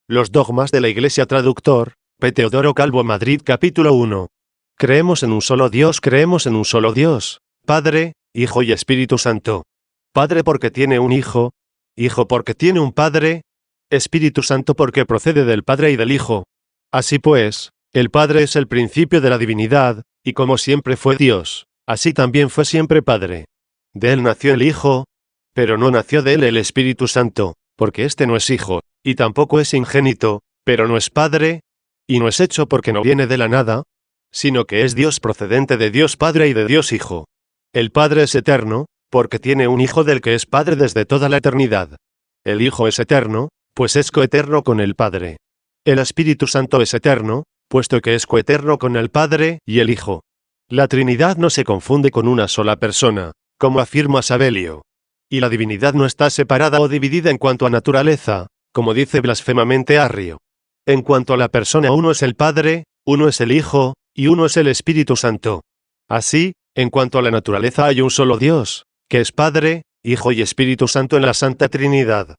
Los dogmas de la Iglesia. Traductor, P. Teodoro Calvo. Madrid. Capítulo 1. Creemos en un solo Dios. Creemos en un solo Dios, Padre, Hijo y Espíritu Santo. Padre porque tiene un Hijo, Hijo porque tiene un Padre, Espíritu Santo porque procede del Padre y del Hijo. Así pues, el Padre es el principio de la divinidad, y como siempre fue Dios, así también fue siempre Padre. De él nació el Hijo, pero no nació de él el Espíritu Santo, porque éste no es Hijo, y tampoco es ingénito, pero no es Padre, y no es hecho porque no viene de la nada, sino que es Dios procedente de Dios Padre y de Dios Hijo. El Padre es eterno, porque tiene un Hijo del que es Padre desde toda la eternidad. El Hijo es eterno, pues es coeterno con el Padre. El Espíritu Santo es eterno, puesto que es coeterno con el Padre y el Hijo. La Trinidad no se confunde con una sola persona, como afirma Sabelio. Y la divinidad no está separada o dividida en cuanto a naturaleza, como dice blasfemamente Arrio. En cuanto a la persona, uno es el Padre, uno es el Hijo, y uno es el Espíritu Santo. Así, en cuanto a la naturaleza hay un solo Dios, que es Padre, Hijo y Espíritu Santo en la Santa Trinidad.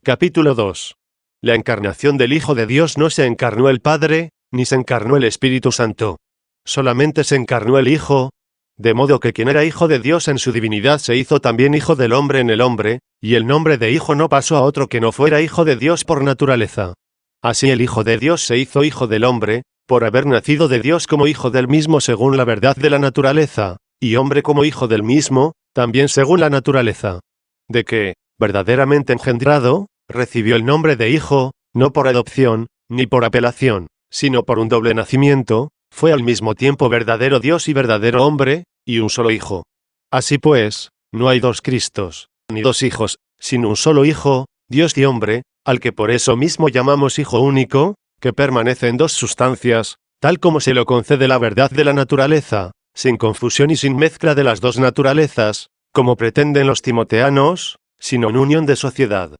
Capítulo 2. La encarnación del Hijo de Dios. No se encarnó el Padre, ni se encarnó el Espíritu Santo. Solamente se encarnó el Hijo, de modo que quien era Hijo de Dios en su divinidad se hizo también Hijo del hombre en el hombre, y el nombre de Hijo no pasó a otro que no fuera Hijo de Dios por naturaleza. Así el Hijo de Dios se hizo Hijo del hombre, por haber nacido de Dios como Hijo del mismo según la verdad de la naturaleza, y hombre como Hijo del mismo, también según la naturaleza. De que, verdaderamente engendrado, recibió el nombre de Hijo, no por adopción, ni por apelación, sino por un doble nacimiento, fue al mismo tiempo verdadero Dios y verdadero hombre, y un solo Hijo. Así pues, no hay dos Cristos, ni dos hijos, sino un solo Hijo, Dios y hombre, al que por eso mismo llamamos Hijo único, que permanece en dos sustancias, tal como se lo concede la verdad de la naturaleza, sin confusión y sin mezcla de las dos naturalezas, como pretenden los timoteanos, sino en unión de sociedad.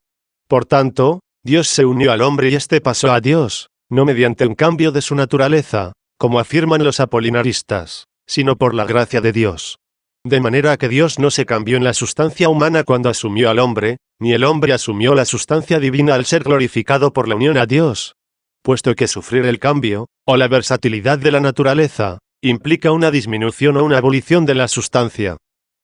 Por tanto, Dios se unió al hombre y éste pasó a Dios, no mediante un cambio de su naturaleza, como afirman los apolinaristas, sino por la gracia de Dios. De manera que Dios no se cambió en la sustancia humana cuando asumió al hombre, ni el hombre asumió la sustancia divina al ser glorificado por la unión a Dios. Puesto que sufrir el cambio, o la versatilidad de la naturaleza, implica una disminución o una abolición de la sustancia.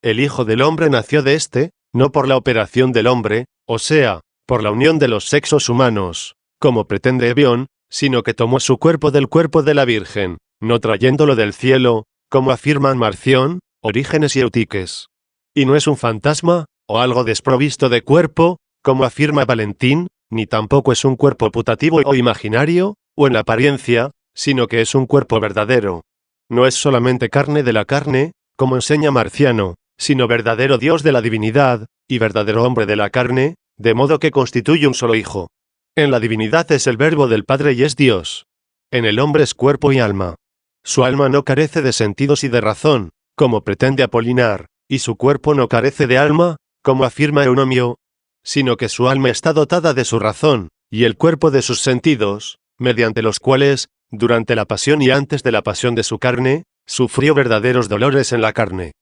El Hijo del hombre nació de éste, no por la operación del hombre, o sea, por la unión de los sexos humanos, como pretende Ebión, sino que tomó su cuerpo del cuerpo de la Virgen, no trayéndolo del cielo, como afirman Marción, Orígenes y Eutiques. Y no es un fantasma, o algo desprovisto de cuerpo, como afirma Valentín, ni tampoco es un cuerpo putativo o imaginario, o en la apariencia, sino que es un cuerpo verdadero. No es solamente carne de la carne, como enseña Marciano, sino verdadero Dios de la divinidad, y verdadero hombre de la carne, de modo que constituye un solo Hijo. En la divinidad es el Verbo del Padre y es Dios. En el hombre es cuerpo y alma. Su alma no carece de sentidos y de razón, como pretende Apolinar, y su cuerpo no carece de alma, como afirma Eunomio, sino que su alma está dotada de su razón, y el cuerpo de sus sentidos, mediante los cuales, durante la pasión y antes de la pasión de su carne, sufrió verdaderos dolores en la carne.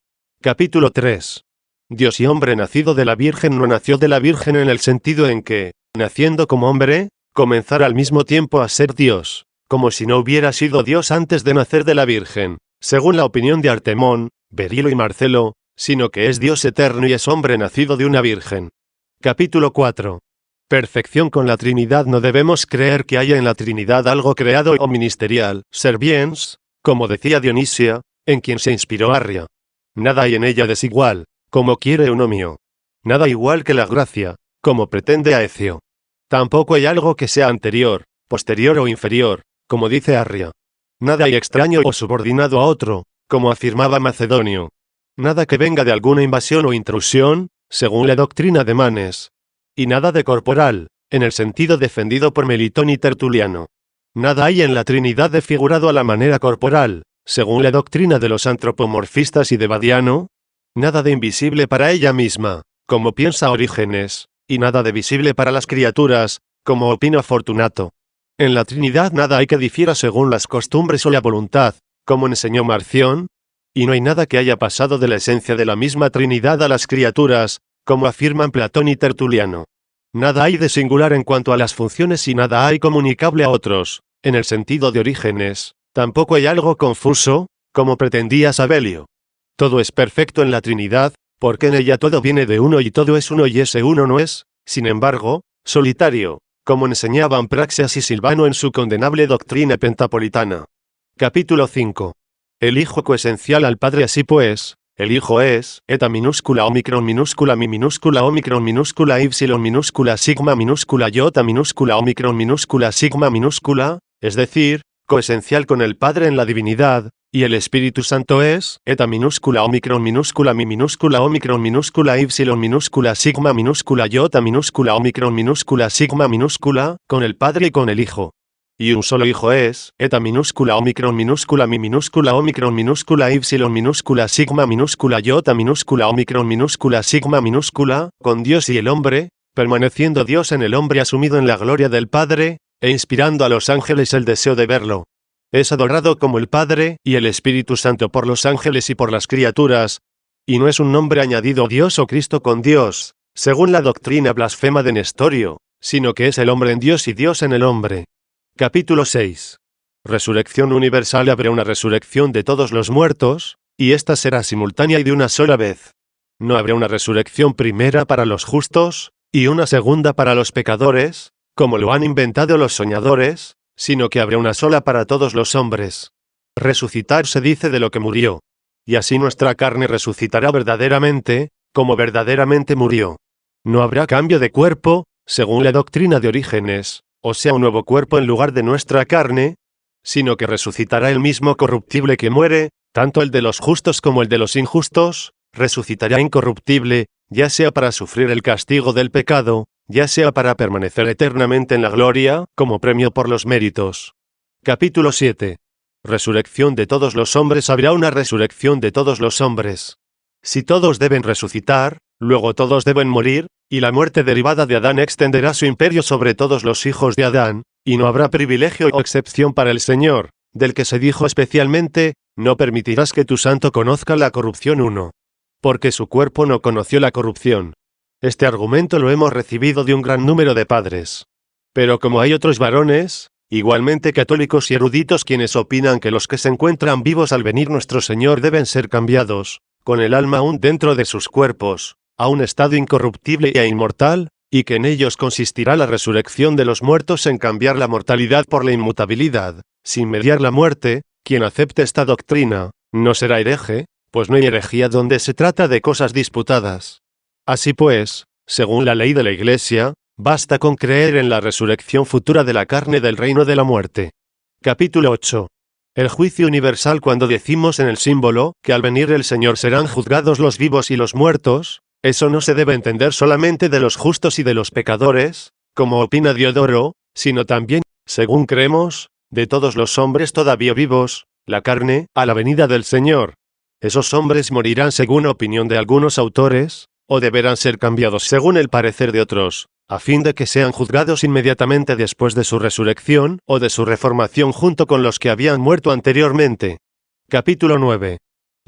Capítulo 3. Dios y hombre nacido de la Virgen no nació de la Virgen en el sentido en que, naciendo como hombre, comenzara al mismo tiempo a ser Dios, como si no hubiera sido Dios antes de nacer de la Virgen, según la opinión de Artemón, Berilo y Marcelo, sino que es Dios eterno y es hombre nacido de una Virgen. Capítulo 4. Perfección con la Trinidad. No debemos creer que haya en la Trinidad algo creado o ministerial, serviens, como decía Dionisia, en quien se inspiró Arria. Nada hay en ella desigual, como quiere Eunomio. Nada igual que la gracia, como pretende Aecio. Tampoco hay algo que sea anterior, posterior o inferior, como dice Arria. Nada hay extraño o subordinado a otro, como afirmaba Macedonio. Nada que venga de alguna invasión o intrusión, según la doctrina de Manes. Y nada de corporal, en el sentido defendido por Melitón y Tertuliano. Nada hay en la Trinidad desfigurado a la manera corporal, según la doctrina de los antropomorfistas y de Badiano. Nada de invisible para ella misma, como piensa Orígenes, y nada de visible para las criaturas, como opina Fortunato. En la Trinidad nada hay que difiera según las costumbres o la voluntad, como enseñó Marción, y no hay nada que haya pasado de la esencia de la misma Trinidad a las criaturas, como afirman Platón y Tertuliano. Nada hay de singular en cuanto a las funciones y nada hay comunicable a otros, en el sentido de Orígenes. Tampoco hay algo confuso, como pretendía Sabelio. Todo es perfecto en la Trinidad, porque en ella todo viene de uno y todo es uno y ese uno no es, sin embargo, solitario, como enseñaban Praxeas y Silvano en su condenable doctrina pentapolitana. Capítulo 5. El Hijo coesencial al Padre. Así pues, el Hijo es, eta minúscula omicron minúscula mi minúscula omicron minúscula ipsilon minúscula sigma minúscula iota minúscula omicron minúscula sigma minúscula, es decir, coesencial con el Padre en la divinidad, y el Espíritu Santo es, eta minúscula omicron minúscula mi minúscula omicron minúscula ipsilon minúscula sigma minúscula iota minúscula omicron minúscula sigma minúscula, con el Padre y con el Hijo. Y un solo Hijo es, eta minúscula omicron minúscula mi minúscula omicron minúscula ipsilon minúscula sigma minúscula iota minúscula omicron minúscula sigma minúscula, con Dios y el hombre, permaneciendo Dios en el hombre asumido en la gloria del Padre, e inspirando a los ángeles el deseo de verlo. Es adorado como el Padre y el Espíritu Santo por los ángeles y por las criaturas, y no es un nombre añadido Dios o Cristo con Dios, según la doctrina blasfema de Nestorio, sino que es el hombre en Dios y Dios en el hombre. Capítulo 6. Resurrección universal. Habrá una resurrección de todos los muertos, y esta será simultánea y de una sola vez. No habrá una resurrección primera para los justos, y una segunda para los pecadores, como lo han inventado los soñadores, sino que habrá una sola para todos los hombres. Resucitar se dice de lo que murió. Y así nuestra carne resucitará verdaderamente, como verdaderamente murió. No habrá cambio de cuerpo, según la doctrina de Orígenes, o sea un nuevo cuerpo en lugar de nuestra carne, sino que resucitará el mismo corruptible que muere, tanto el de los justos como el de los injustos, resucitará incorruptible, ya sea para sufrir el castigo del pecado, ya sea para permanecer eternamente en la gloria, como premio por los méritos. Capítulo 7. Resurrección de todos los hombres. Habrá una resurrección de todos los hombres. Si todos deben resucitar, luego todos deben morir, y la muerte derivada de Adán extenderá su imperio sobre todos los hijos de Adán, y no habrá privilegio o excepción para el Señor, del que se dijo especialmente, no permitirás que tu santo conozca la corrupción 1. Porque su cuerpo no conoció la corrupción. Este argumento lo hemos recibido de un gran número de padres. Pero como hay otros varones, igualmente católicos y eruditos, quienes opinan que los que se encuentran vivos al venir nuestro Señor deben ser cambiados, con el alma aún dentro de sus cuerpos, a un estado incorruptible e inmortal, y que en ellos consistirá la resurrección de los muertos en cambiar la mortalidad por la inmutabilidad, sin mediar la muerte, quien acepte esta doctrina, no será hereje, pues no hay herejía donde se trata de cosas disputadas. Así pues, según la ley de la Iglesia, basta con creer en la resurrección futura de la carne del reino de la muerte. Capítulo 8. El juicio universal. Cuando decimos en el símbolo, que al venir el Señor serán juzgados los vivos y los muertos, eso no se debe entender solamente de los justos y de los pecadores, como opina Diodoro, sino también, según creemos, de todos los hombres todavía vivos, la carne, a la venida del Señor. Esos hombres morirán según opinión de algunos autores, o deberán ser cambiados según el parecer de otros, a fin de que sean juzgados inmediatamente después de su resurrección, o de su reformación junto con los que habían muerto anteriormente. Capítulo 9.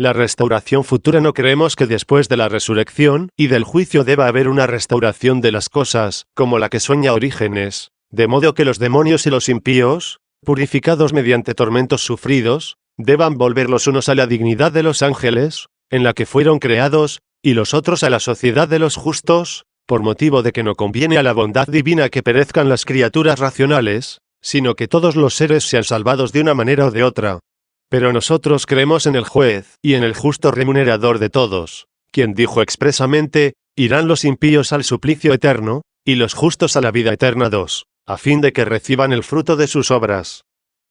La restauración futura. No creemos que después de la resurrección y del juicio deba haber una restauración de las cosas, como la que sueña Orígenes, de modo que los demonios y los impíos, purificados mediante tormentos sufridos, deban volver los unos a la dignidad de los ángeles, en la que fueron creados, y los otros a la sociedad de los justos, por motivo de que no conviene a la bondad divina que perezcan las criaturas racionales, sino que todos los seres sean salvados de una manera o de otra. Pero nosotros creemos en el juez y en el justo remunerador de todos, quien dijo expresamente, irán los impíos al suplicio eterno, y los justos a la vida eterna 2, a fin de que reciban el fruto de sus obras.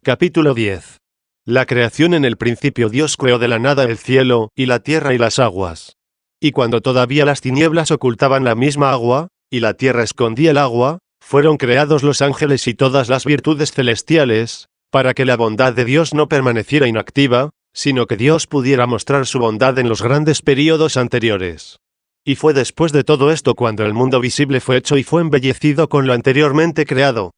Capítulo 10. La creación. En el principio Dios creó de la nada el cielo, y la tierra y las aguas. Y cuando todavía las tinieblas ocultaban la misma agua, y la tierra escondía el agua, fueron creados los ángeles y todas las virtudes celestiales, para que la bondad de Dios no permaneciera inactiva, sino que Dios pudiera mostrar su bondad en los grandes períodos anteriores. Y fue después de todo esto cuando el mundo visible fue hecho y fue embellecido con lo anteriormente creado.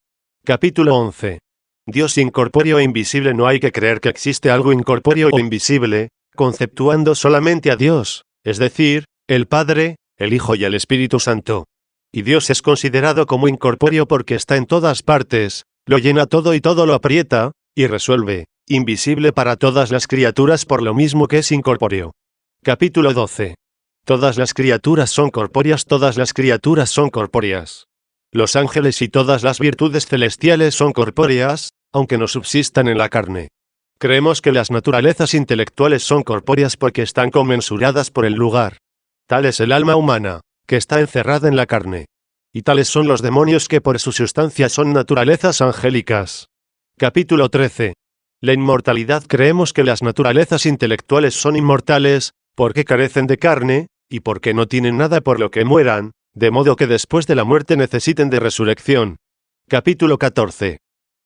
Capítulo 11. Dios incorpóreo e invisible. No hay que creer que existe algo incorpóreo o invisible, conceptuando solamente a Dios, es decir, el Padre, el Hijo y el Espíritu Santo. Y Dios es considerado como incorpóreo porque está en todas partes, lo llena todo y todo lo aprieta, y resuelve, invisible para todas las criaturas por lo mismo que es incorpóreo. Capítulo 12. Todas las criaturas son corpóreas, todas las criaturas son corpóreas. Los ángeles y todas las virtudes celestiales son corpóreas, aunque no subsistan en la carne. Creemos que las naturalezas intelectuales son corpóreas porque están conmensuradas por el lugar. Tal es el alma humana, que está encerrada en la carne. Y tales son los demonios que por su sustancia son naturalezas angélicas. Capítulo 13. La inmortalidad. Creemos que las naturalezas intelectuales son inmortales, porque carecen de carne, y porque no tienen nada por lo que mueran, de modo que después de la muerte necesiten de resurrección. Capítulo 14.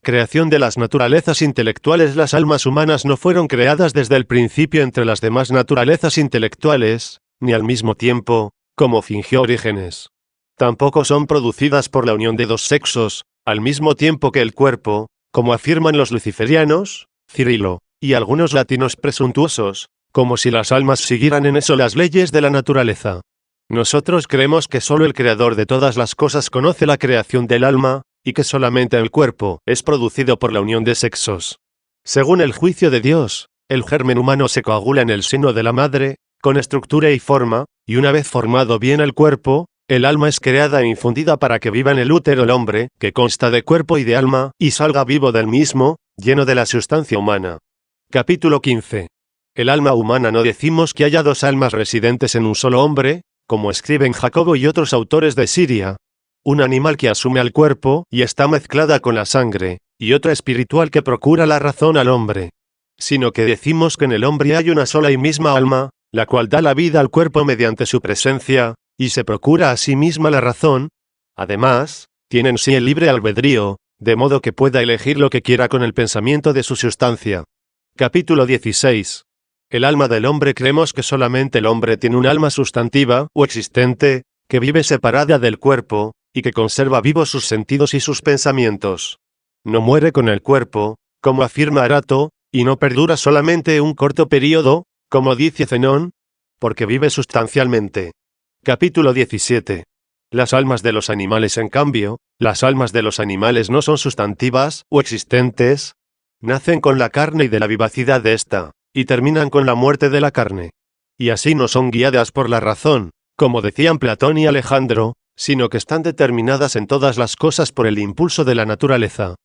Creación de las naturalezas intelectuales. Las almas humanas no fueron creadas desde el principio entre las demás naturalezas intelectuales, ni al mismo tiempo, como fingió Orígenes. Tampoco son producidas por la unión de dos sexos, al mismo tiempo que el cuerpo, como afirman los luciferianos, Cirilo, y algunos latinos presuntuosos, como si las almas siguieran en eso las leyes de la naturaleza. Nosotros creemos que solo el Creador de todas las cosas conoce la creación del alma, y que solamente el cuerpo es producido por la unión de sexos. Según el juicio de Dios, el germen humano se coagula en el seno de la madre, con estructura y forma, y una vez formado bien el cuerpo, el alma es creada e infundida para que viva en el útero el hombre, que consta de cuerpo y de alma, y salga vivo del mismo, lleno de la sustancia humana. Capítulo 15. El alma humana. No decimos que haya dos almas residentes en un solo hombre, como escriben Jacobo y otros autores de Siria. Un animal que asume al cuerpo y está mezclada con la sangre, y otra espiritual que procura la razón al hombre. Sino que decimos que en el hombre hay una sola y misma alma, la cual da la vida al cuerpo mediante su presencia, y se procura a sí misma la razón. Además, tiene en sí el libre albedrío, de modo que pueda elegir lo que quiera con el pensamiento de su sustancia. Capítulo 16. El alma del hombre. Creemos que solamente el hombre tiene un alma sustantiva, o existente, que vive separada del cuerpo, y que conserva vivos sus sentidos y sus pensamientos. No muere con el cuerpo, como afirma Arato, y no perdura solamente un corto período, como dice Zenón, porque vive sustancialmente. Capítulo 17. Las almas de los animales. En cambio, las almas de los animales no son sustantivas, o existentes. Nacen con la carne y de la vivacidad de ésta, y terminan con la muerte de la carne. Y así no son guiadas por la razón, como decían Platón y Alejandro, sino que están determinadas en todas las cosas por el impulso de la naturaleza.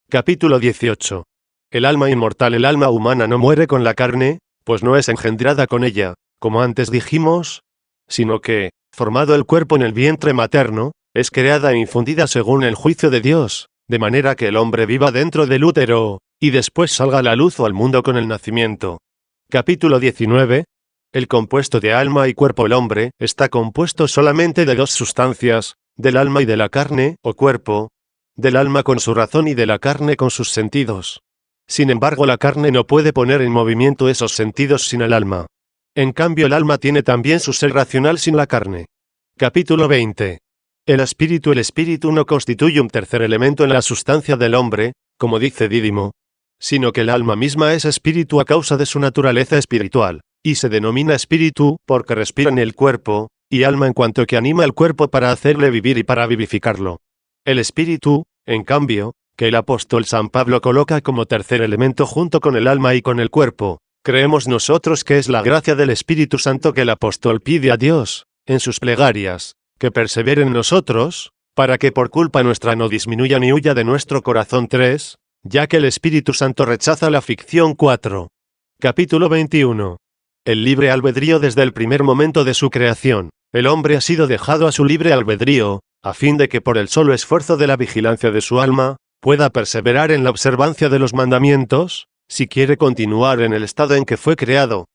Capítulo 18. El alma inmortal. El alma humana no muere con la carne, pues no es engendrada con ella, como antes dijimos, sino que, formado el cuerpo en el vientre materno, es creada e infundida según el juicio de Dios, de manera que el hombre viva dentro del útero, y después salga a la luz o al mundo con el nacimiento. Capítulo 19. El compuesto de alma y cuerpo. El hombre está compuesto solamente de dos sustancias, del alma y de la carne, o cuerpo, del alma con su razón y de la carne con sus sentidos. Sin embargo, la carne no puede poner en movimiento esos sentidos sin el alma. En cambio, el alma tiene también su ser racional sin la carne. Capítulo 20. El espíritu no constituye un tercer elemento en la sustancia del hombre, como dice Dídimo, sino que el alma misma es espíritu a causa de su naturaleza espiritual. Y se denomina espíritu porque respira en el cuerpo, y alma en cuanto que anima el cuerpo para hacerle vivir y para vivificarlo. El espíritu, en cambio, que el apóstol San Pablo coloca como tercer elemento junto con el alma y con el cuerpo, creemos nosotros que es la gracia del Espíritu Santo que el apóstol pide a Dios, en sus plegarias, que persevere en nosotros, para que por culpa nuestra no disminuya ni huya de nuestro corazón. 3, ya que el Espíritu Santo rechaza la ficción. 4. Capítulo 21. El libre albedrío. Desde el primer momento de su creación, el hombre ha sido dejado a su libre albedrío, a fin de que por el solo esfuerzo de la vigilancia de su alma, pueda perseverar en la observancia de los mandamientos, si quiere continuar en el estado en que fue creado.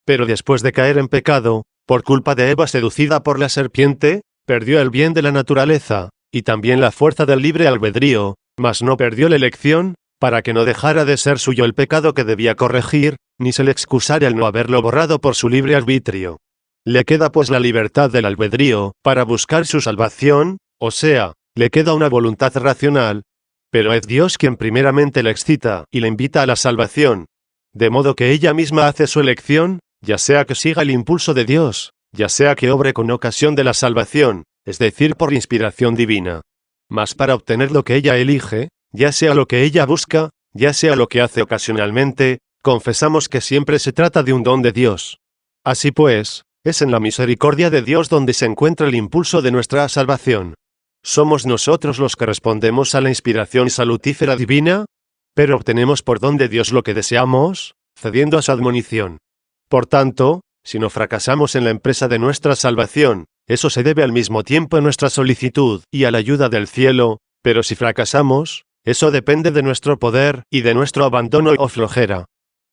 Pero después de caer en pecado, por culpa de Eva seducida por la serpiente, perdió el bien de la naturaleza, y también la fuerza del libre albedrío, mas no perdió la elección, para que no dejara de ser suyo el pecado que debía corregir, ni se le excusara el no haberlo borrado por su libre arbitrio. Le queda pues la libertad del albedrío, para buscar su salvación, o sea, le queda una voluntad racional, pero es Dios quien primeramente la excita y la invita a la salvación, de modo que ella misma hace su elección, ya sea que siga el impulso de Dios, ya sea que obre con ocasión de la salvación, es decir, por inspiración divina. Mas para obtener lo que ella elige, ya sea lo que ella busca, ya sea lo que hace ocasionalmente, confesamos que siempre se trata de un don de Dios. Así pues, es en la misericordia de Dios donde se encuentra el impulso de nuestra salvación. ¿Somos nosotros los que respondemos a la inspiración salutífera divina? Pero obtenemos por don de Dios lo que deseamos, cediendo a su admonición. Por tanto, si no fracasamos en la empresa de nuestra salvación, eso se debe al mismo tiempo a nuestra solicitud y a la ayuda del cielo, pero si fracasamos, eso depende de nuestro poder y de nuestro abandono o flojera.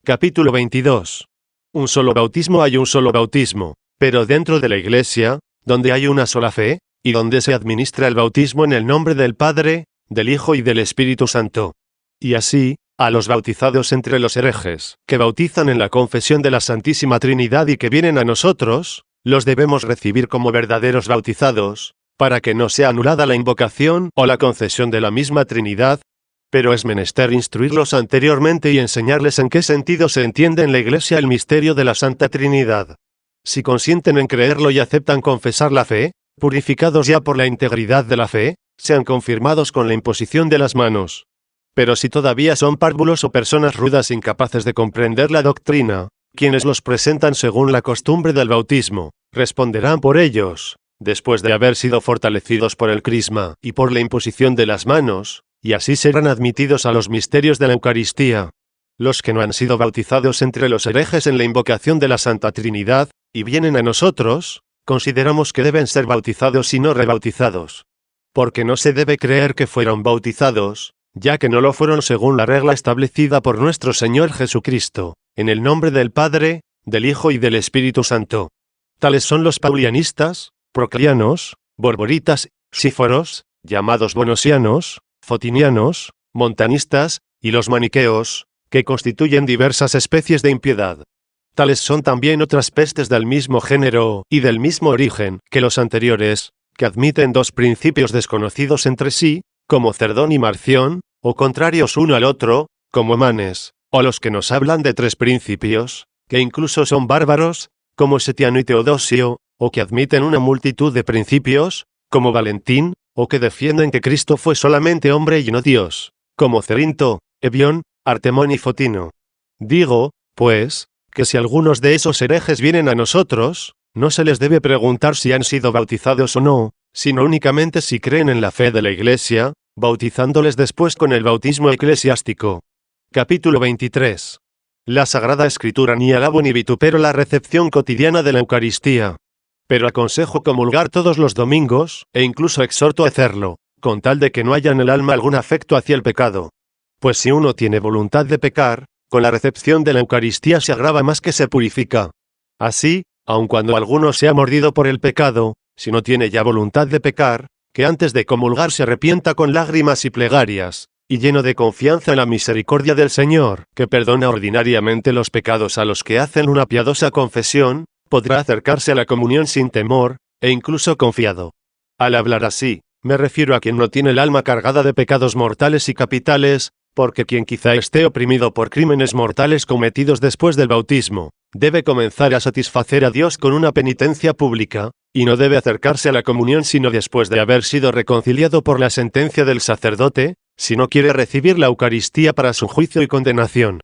Capítulo 22. Un solo bautismo. Hay un solo bautismo, pero dentro de la Iglesia, donde hay una sola fe, y donde se administra el bautismo en el nombre del Padre, del Hijo y del Espíritu Santo. Y así, a los bautizados entre los herejes, que bautizan en la confesión de la Santísima Trinidad y que vienen a nosotros, los debemos recibir como verdaderos bautizados, para que no sea anulada la invocación o la concesión de la misma Trinidad, pero es menester instruirlos anteriormente y enseñarles en qué sentido se entiende en la Iglesia el misterio de la Santa Trinidad. Si consienten en creerlo y aceptan confesar la fe, purificados ya por la integridad de la fe, sean confirmados con la imposición de las manos. Pero si todavía son párvulos o personas rudas incapaces de comprender la doctrina, quienes los presentan según la costumbre del bautismo, responderán por ellos, después de haber sido fortalecidos por el crisma y por la imposición de las manos, y así serán admitidos a los misterios de la Eucaristía. Los que no han sido bautizados entre los herejes en la invocación de la Santa Trinidad, y vienen a nosotros, consideramos que deben ser bautizados y no rebautizados. Porque no se debe creer que fueron bautizados, ya que no lo fueron según la regla establecida por nuestro Señor Jesucristo, en el nombre del Padre, del Hijo y del Espíritu Santo. Tales son los paulianistas, proclianos, borboritas, síforos, llamados bonosianos, fotinianos, montanistas, y los maniqueos, que constituyen diversas especies de impiedad. Tales son también otras pestes del mismo género y del mismo origen que los anteriores, que admiten dos principios desconocidos entre sí, como Cerdón y Marción, o contrarios uno al otro, como Manes, o los que nos hablan de tres principios, que incluso son bárbaros, como Setiano y Teodosio, o que admiten una multitud de principios, como Valentín, o que defienden que Cristo fue solamente hombre y no Dios, como Cerinto, Ebión, Artemón y Fotino. Digo, pues, que si algunos de esos herejes vienen a nosotros, no se les debe preguntar si han sido bautizados o no, sino únicamente si creen en la fe de la Iglesia, bautizándoles después con el bautismo eclesiástico. Capítulo 23. La Sagrada Escritura ni alabo ni vitupero la recepción cotidiana de la Eucaristía. Pero aconsejo comulgar todos los domingos, e incluso exhorto a hacerlo, con tal de que no haya en el alma algún afecto hacia el pecado. Pues si uno tiene voluntad de pecar, con la recepción de la Eucaristía se agrava más que se purifica. Así, aun cuando alguno sea mordido por el pecado, si no tiene ya voluntad de pecar, que antes de comulgar se arrepienta con lágrimas y plegarias, y lleno de confianza en la misericordia del Señor, que perdona ordinariamente los pecados a los que hacen una piadosa confesión, podrá acercarse a la comunión sin temor, e incluso confiado. Al hablar así, me refiero a quien no tiene el alma cargada de pecados mortales y capitales, porque quien quizá esté oprimido por crímenes mortales cometidos después del bautismo, debe comenzar a satisfacer a Dios con una penitencia pública, y no debe acercarse a la comunión sino después de haber sido reconciliado por la sentencia del sacerdote, si no quiere recibir la Eucaristía para su juicio y condenación.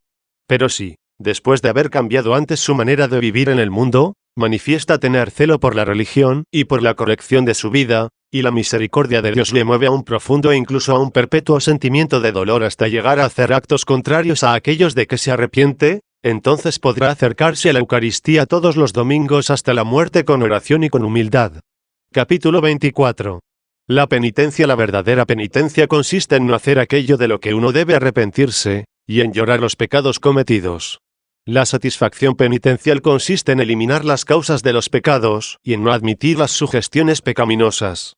Pero si, después de haber cambiado antes su manera de vivir en el mundo, manifiesta tener celo por la religión y por la corrección de su vida, y la misericordia de Dios le mueve a un profundo e incluso a un perpetuo sentimiento de dolor hasta llegar a hacer actos contrarios a aquellos de que se arrepiente, entonces podrá acercarse a la Eucaristía todos los domingos hasta la muerte con oración y con humildad. Capítulo 24. La penitencia. La verdadera penitencia consiste en no hacer aquello de lo que uno debe arrepentirse, y en llorar los pecados cometidos. La satisfacción penitencial consiste en eliminar las causas de los pecados, y en no admitir las sugestiones pecaminosas.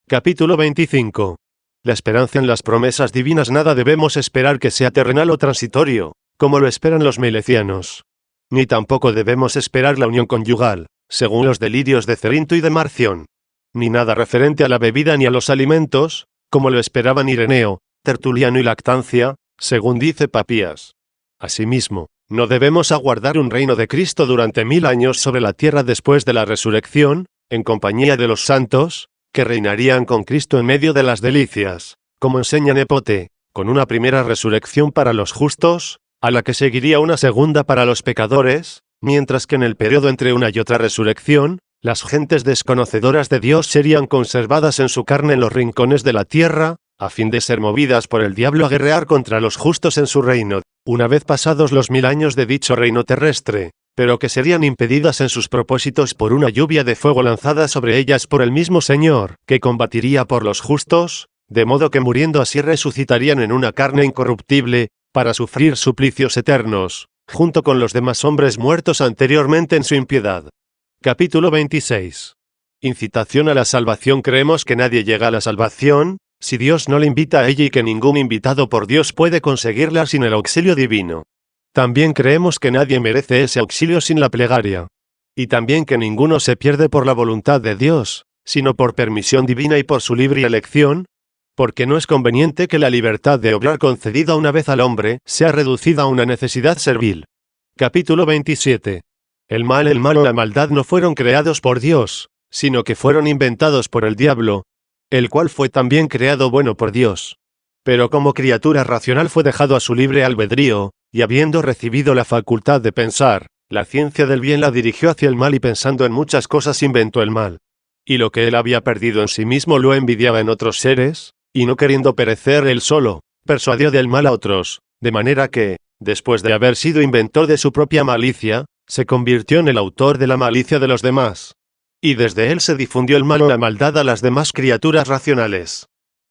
Capítulo 25. La esperanza en las promesas divinas. Nada debemos esperar que sea terrenal o transitorio, como lo esperan los melecianos. Ni tampoco debemos esperar la unión conyugal, según los delirios de Cerinto y de Marción. Ni nada referente a la bebida ni a los alimentos, como lo esperaban Ireneo, Tertuliano y Lactancia, según dice Papías. Asimismo, no debemos aguardar un reino de Cristo durante 1000 años sobre la tierra después de la resurrección, en compañía de los santos, que reinarían con Cristo en medio de las delicias, como enseña Nepote, con una primera resurrección para los justos, a la que seguiría una segunda para los pecadores, mientras que en el periodo entre una y otra resurrección, las gentes desconocedoras de Dios serían conservadas en su carne en los rincones de la tierra, a fin de ser movidas por el diablo a guerrear contra los justos en su reino, una vez pasados los 1000 años de dicho reino terrestre, pero que serían impedidas en sus propósitos por una lluvia de fuego lanzada sobre ellas por el mismo Señor, que combatiría por los justos, de modo que muriendo así resucitarían en una carne incorruptible, para sufrir suplicios eternos, junto con los demás hombres muertos anteriormente en su impiedad. Capítulo 26. Incitación a la salvación. Creemos que nadie llega a la salvación, si Dios no le invita a ella y que ningún invitado por Dios puede conseguirla sin el auxilio divino. También creemos que nadie merece ese auxilio sin la plegaria. Y también que ninguno se pierde por la voluntad de Dios, sino por permisión divina y por su libre elección, porque no es conveniente que la libertad de obrar concedida una vez al hombre sea reducida a una necesidad servil. Capítulo 27. El mal o la maldad no fueron creados por Dios, sino que fueron inventados por el diablo, el cual fue también creado bueno por Dios. Pero como criatura racional fue dejado a su libre albedrío, y habiendo recibido la facultad de pensar, la ciencia del bien la dirigió hacia el mal y pensando en muchas cosas inventó el mal. Y lo que él había perdido en sí mismo lo envidiaba en otros seres, y no queriendo perecer él solo, persuadió del mal a otros, de manera que, después de haber sido inventor de su propia malicia, se convirtió en el autor de la malicia de los demás. Y desde él se difundió el mal o la maldad a las demás criaturas racionales.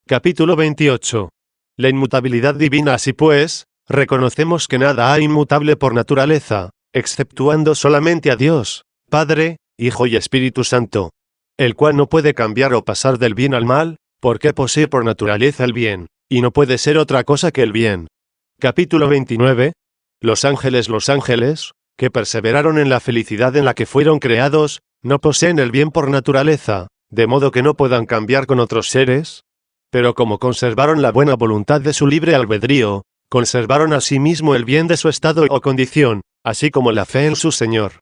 Capítulo 28. La inmutabilidad divina. Así pues, reconocemos que nada hay inmutable por naturaleza, exceptuando solamente a Dios, Padre, Hijo y Espíritu Santo, el cual no puede cambiar o pasar del bien al mal, porque posee por naturaleza el bien, y no puede ser otra cosa que el bien. Capítulo 29. Los ángeles, que perseveraron en la felicidad en la que fueron creados, no poseen el bien por naturaleza, de modo que no puedan cambiar con otros seres, pero como conservaron la buena voluntad de su libre albedrío, conservaron asimismo el bien de su estado o condición, así como la fe en su Señor.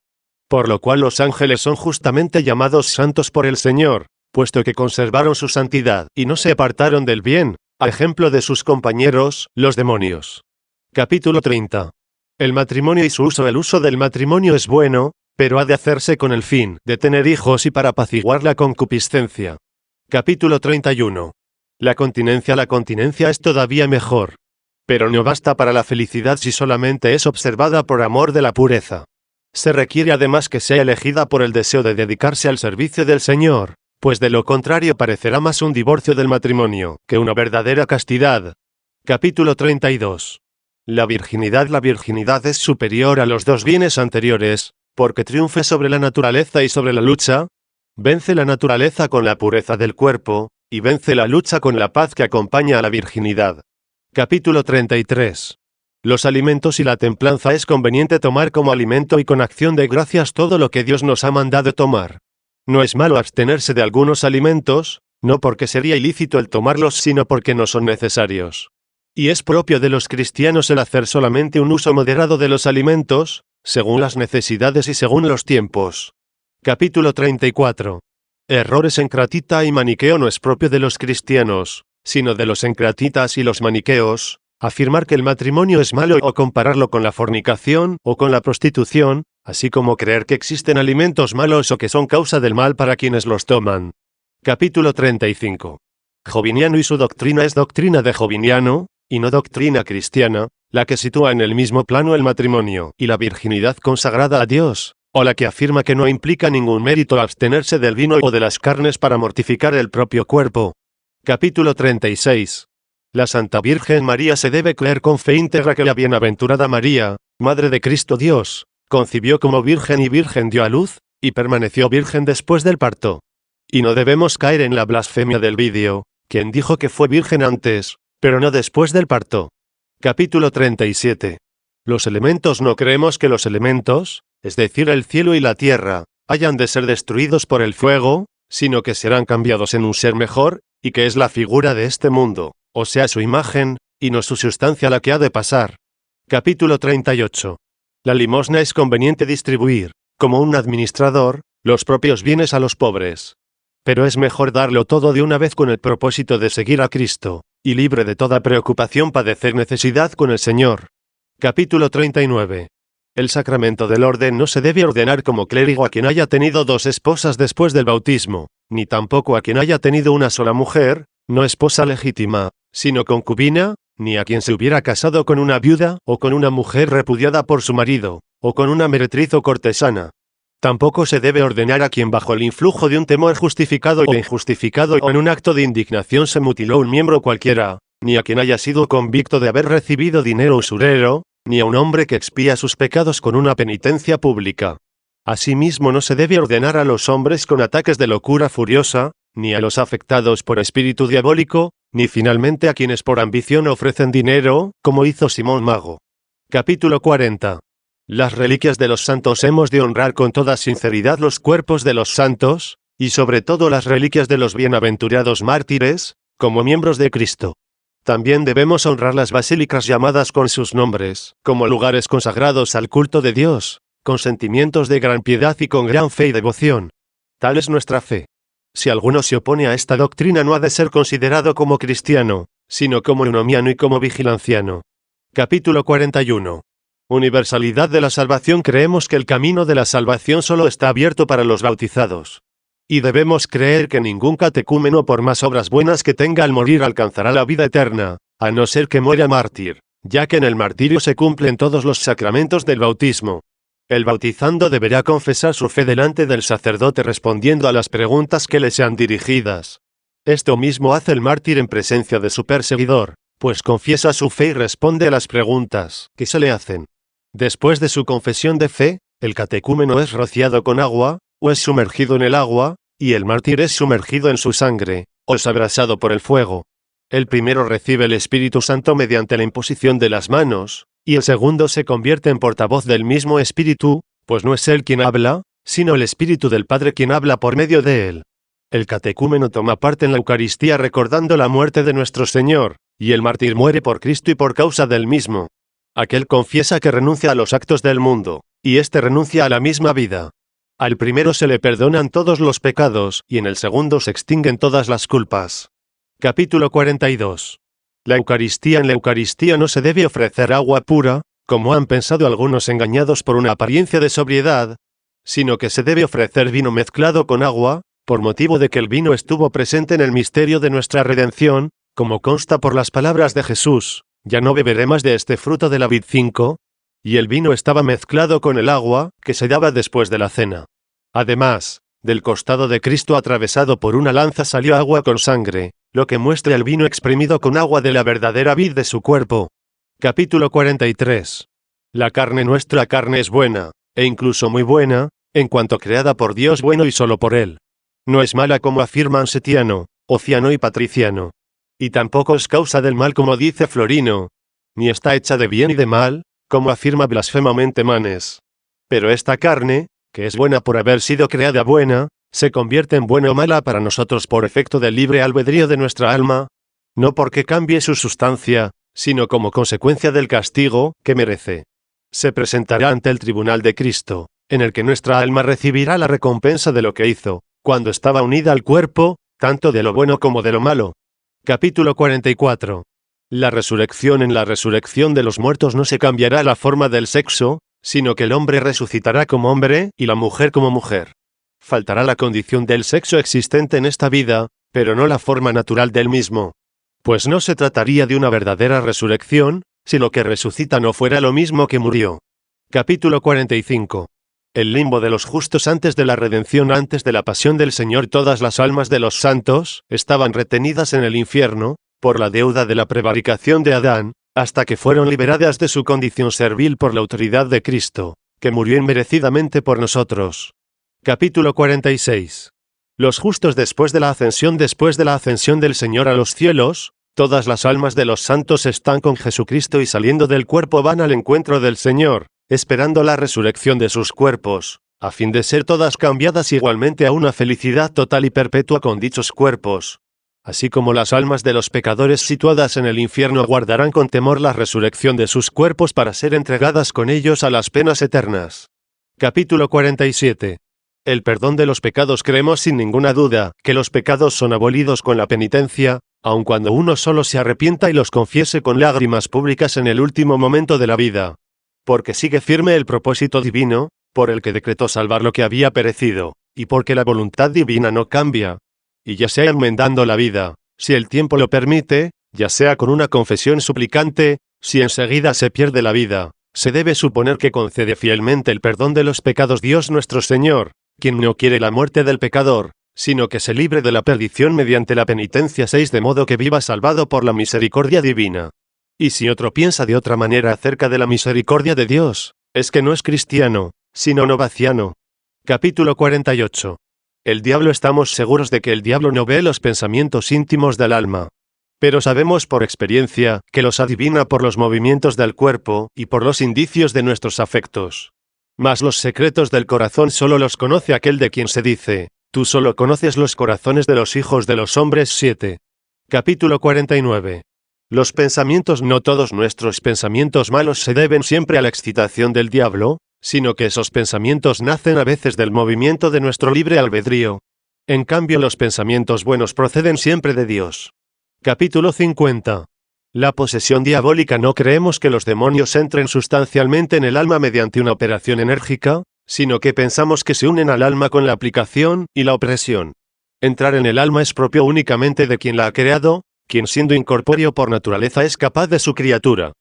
Por lo cual los ángeles son justamente llamados santos por el Señor, puesto que conservaron su santidad y no se apartaron del bien, a ejemplo de sus compañeros, los demonios. Capítulo 30. El matrimonio y su uso. El uso del matrimonio es bueno, pero ha de hacerse con el fin de tener hijos y para apaciguar la concupiscencia. Capítulo 31. La continencia es todavía mejor. Pero no basta para la felicidad si solamente es observada por amor de la pureza. Se requiere además que sea elegida por el deseo de dedicarse al servicio del Señor, pues de lo contrario parecerá más un divorcio del matrimonio que una verdadera castidad. Capítulo 32. La virginidad es superior a los dos bienes anteriores, porque triunfa sobre la naturaleza y sobre la lucha, vence la naturaleza con la pureza del cuerpo, y vence la lucha con la paz que acompaña a la virginidad. Capítulo 33. Los alimentos y la templanza. Es conveniente tomar como alimento y con acción de gracias todo lo que Dios nos ha mandado tomar. No es malo abstenerse de algunos alimentos, no porque sería ilícito el tomarlos, sino porque no son necesarios. Y es propio de los cristianos el hacer solamente un uso moderado de los alimentos, según las necesidades y según los tiempos. Capítulo 34. Errores. Encratita y maniqueo. No es propio de los cristianos, sino de los encratitas y los maniqueos, afirmar que el matrimonio es malo o compararlo con la fornicación o con la prostitución, así como creer que existen alimentos malos o que son causa del mal para quienes los toman. Capítulo 35. Joviniano y su doctrina. Es doctrina de Joviniano, y no doctrina cristiana, la que sitúa en el mismo plano el matrimonio y la virginidad consagrada a Dios, o la que afirma que no implica ningún mérito abstenerse del vino o de las carnes para mortificar el propio cuerpo. Capítulo 36. La Santa Virgen María. Se debe creer con fe íntegra que la bienaventurada María, Madre de Cristo Dios, concibió como virgen y virgen dio a luz, y permaneció virgen después del parto. Y no debemos caer en la blasfemia del vídeo, quien dijo que fue virgen antes, pero no después del parto. Capítulo 37. Los elementos. No creemos que los elementos, es decir, el cielo y la tierra, hayan de ser destruidos por el fuego, sino que serán cambiados en un ser mejor, y que es la figura de este mundo, o sea su imagen, y no su sustancia la que ha de pasar. Capítulo 38. La limosna. Es conveniente distribuir, como un administrador, los propios bienes a los pobres. Pero es mejor darlo todo de una vez con el propósito de seguir a Cristo, y libre de toda preocupación padecer necesidad con el Señor. Capítulo 39. El sacramento del orden no se debe ordenar como clérigo a quien haya tenido 2 esposas después del bautismo, ni tampoco a quien haya tenido una sola mujer, no esposa legítima, sino concubina, ni a quien se hubiera casado con una viuda o con una mujer repudiada por su marido, o con una meretriz o cortesana. Tampoco se debe ordenar a quien bajo el influjo de un temor justificado o injustificado o en un acto de indignación se mutiló un miembro cualquiera, ni a quien haya sido convicto de haber recibido dinero usurero, ni a un hombre que expía sus pecados con una penitencia pública. Asimismo no se debe ordenar a los hombres con ataques de locura furiosa, ni a los afectados por espíritu diabólico, ni finalmente a quienes por ambición ofrecen dinero, como hizo Simón Mago. Capítulo 40. Las reliquias de los santos hemos de honrar con toda sinceridad los cuerpos de los santos, y sobre todo las reliquias de los bienaventurados mártires, como miembros de Cristo. También debemos honrar las basílicas llamadas con sus nombres, como lugares consagrados al culto de Dios, con sentimientos de gran piedad y con gran fe y devoción. Tal es nuestra fe. Si alguno se opone a esta doctrina no ha de ser considerado como cristiano, sino como eunomiano y como vigilanciano. Capítulo 41. Universalidad de la salvación. Creemos que el camino de la salvación solo está abierto para los bautizados. Y debemos creer que ningún catecúmeno por más obras buenas que tenga al morir alcanzará la vida eterna, a no ser que muera mártir, ya que en el martirio se cumplen todos los sacramentos del bautismo. El bautizando deberá confesar su fe delante del sacerdote respondiendo a las preguntas que le sean dirigidas. Esto mismo hace el mártir en presencia de su perseguidor, pues confiesa su fe y responde a las preguntas que se le hacen. Después de su confesión de fe, el catecúmeno es rociado con agua, o es sumergido en el agua, y el mártir es sumergido en su sangre, o es abrasado por el fuego. El primero recibe el Espíritu Santo mediante la imposición de las manos, y el segundo se convierte en portavoz del mismo Espíritu, pues no es él quien habla, sino el Espíritu del Padre quien habla por medio de él. El catecúmeno toma parte en la Eucaristía recordando la muerte de nuestro Señor, y el mártir muere por Cristo y por causa del mismo. Aquel confiesa que renuncia a los actos del mundo, y éste renuncia a la misma vida. Al primero se le perdonan todos los pecados, y en el segundo se extinguen todas las culpas. Capítulo 42. La Eucaristía. En la Eucaristía no se debe ofrecer agua pura, como han pensado algunos engañados por una apariencia de sobriedad, sino que se debe ofrecer vino mezclado con agua, por motivo de que el vino estuvo presente en el misterio de nuestra redención, como consta por las palabras de Jesús, ya no beberé más de este fruto de la vid 5, y el vino estaba mezclado con el agua, que se daba después de la cena. Además, del costado de Cristo atravesado por una lanza salió agua con sangre, lo que muestra el vino exprimido con agua de la verdadera vid de su cuerpo. Capítulo 43. La carne. Nuestra carne es buena, e incluso muy buena, en cuanto creada por Dios bueno y solo por Él. No es mala como afirman Setiano, Ociano y Patriciano. Y tampoco es causa del mal como dice Florino, ni está hecha de bien y de mal, como afirma blasfemamente Manes. Pero esta carne, que es buena por haber sido creada buena, se convierte en buena o mala para nosotros por efecto del libre albedrío de nuestra alma, no porque cambie su sustancia, sino como consecuencia del castigo que merece. Se presentará ante el tribunal de Cristo, en el que nuestra alma recibirá la recompensa de lo que hizo, cuando estaba unida al cuerpo, tanto de lo bueno como de lo malo. Capítulo 44. La resurrección. En la resurrección de los muertos no se cambiará la forma del sexo, sino que el hombre resucitará como hombre y la mujer como mujer. Faltará la condición del sexo existente en esta vida, pero no la forma natural del mismo. Pues no se trataría de una verdadera resurrección, si lo que resucita no fuera lo mismo que murió. Capítulo 45. El limbo de los justos. Antes de la redención, antes de la pasión del Señor, todas las almas de los santos estaban retenidas en el infierno, por la deuda de la prevaricación de Adán, hasta que fueron liberadas de su condición servil por la autoridad de Cristo, que murió inmerecidamente por nosotros. Capítulo 46. Los justos después de la ascensión del Señor a los cielos, todas las almas de los santos están con Jesucristo y saliendo del cuerpo van al encuentro del Señor, esperando la resurrección de sus cuerpos, a fin de ser todas cambiadas igualmente a una felicidad total y perpetua con dichos cuerpos. Así como las almas de los pecadores situadas en el infierno guardarán con temor la resurrección de sus cuerpos para ser entregadas con ellos a las penas eternas. Capítulo 47. El perdón de los pecados. Creemos sin ninguna duda que los pecados son abolidos con la penitencia, aun cuando uno solo se arrepienta y los confiese con lágrimas públicas en el último momento de la vida. Porque sigue firme el propósito divino, por el que decretó salvar lo que había perecido, y porque la voluntad divina no cambia. Y ya sea enmendando la vida, si el tiempo lo permite, ya sea con una confesión suplicante, si enseguida se pierde la vida, se debe suponer que concede fielmente el perdón de los pecados Dios nuestro Señor, quien no quiere la muerte del pecador, sino que se libre de la perdición mediante la penitencia 6, de modo que viva salvado por la misericordia divina. Y si otro piensa de otra manera acerca de la misericordia de Dios, es que no es cristiano, sino novaciano. Capítulo 48. El diablo. Estamos seguros de que el diablo no ve los pensamientos íntimos del alma. Pero sabemos por experiencia que los adivina por los movimientos del cuerpo y por los indicios de nuestros afectos. Mas los secretos del corazón solo los conoce aquel de quien se dice: tú solo conoces los corazones de los hijos de los hombres. 7. Capítulo 49. Los pensamientos. No todos nuestros pensamientos malos se deben siempre a la excitación del diablo, sino que esos pensamientos nacen a veces del movimiento de nuestro libre albedrío. En cambio, los pensamientos buenos proceden siempre de Dios. Capítulo 50. La posesión diabólica. No creemos que los demonios entren sustancialmente en el alma mediante una operación enérgica, sino que pensamos que se unen al alma con la aplicación y la opresión. Entrar en el alma es propio únicamente de quien la ha creado, quien siendo incorpóreo por naturaleza es capaz de su criatura.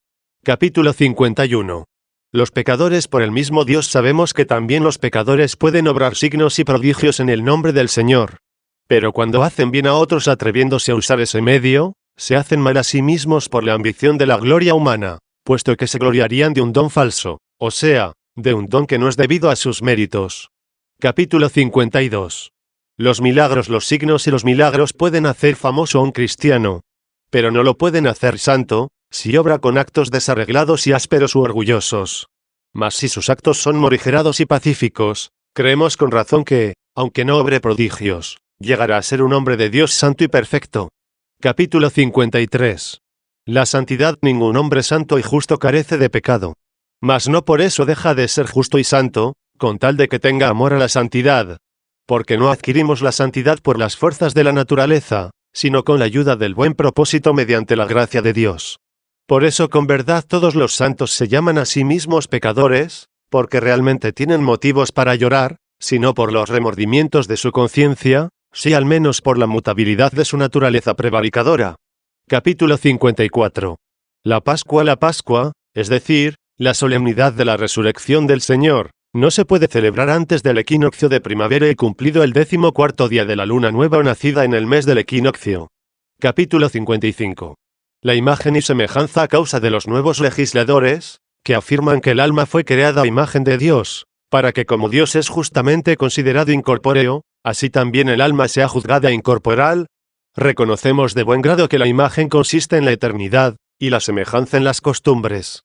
Capítulo 51. Los pecadores. Por el mismo Dios sabemos que también los pecadores pueden obrar signos y prodigios en el nombre del Señor. Pero cuando hacen bien a otros atreviéndose a usar ese medio, se hacen mal a sí mismos por la ambición de la gloria humana, puesto que se gloriarían de un don falso, o sea, de un don que no es debido a sus méritos. Capítulo 52. Los milagros. Los signos y los milagros pueden hacer famoso a un cristiano, pero no lo pueden hacer santo, si obra con actos desarreglados y ásperos u orgullosos. Mas si sus actos son morigerados y pacíficos, creemos con razón que, aunque no obre prodigios, llegará a ser un hombre de Dios santo y perfecto. Capítulo 53. La santidad. Ningún hombre santo y justo carece de pecado. Mas no por eso deja de ser justo y santo, con tal de que tenga amor a la santidad. Porque no adquirimos la santidad por las fuerzas de la naturaleza, sino con la ayuda del buen propósito mediante la gracia de Dios. Por eso con verdad todos los santos se llaman a sí mismos pecadores, porque realmente tienen motivos para llorar, sino por los remordimientos de su conciencia, sí al menos por la mutabilidad de su naturaleza prevaricadora. Capítulo 54. La Pascua, es decir, la solemnidad de la resurrección del Señor, no se puede celebrar antes del equinoccio de primavera y cumplido el 14º día de la luna nueva o nacida en el mes del equinoccio. Capítulo 55. La imagen y semejanza. A causa de los nuevos legisladores, que afirman que el alma fue creada a imagen de Dios, para que como Dios es justamente considerado incorpóreo, así también el alma sea juzgada incorporal, reconocemos de buen grado que la imagen consiste en la eternidad, y la semejanza en las costumbres.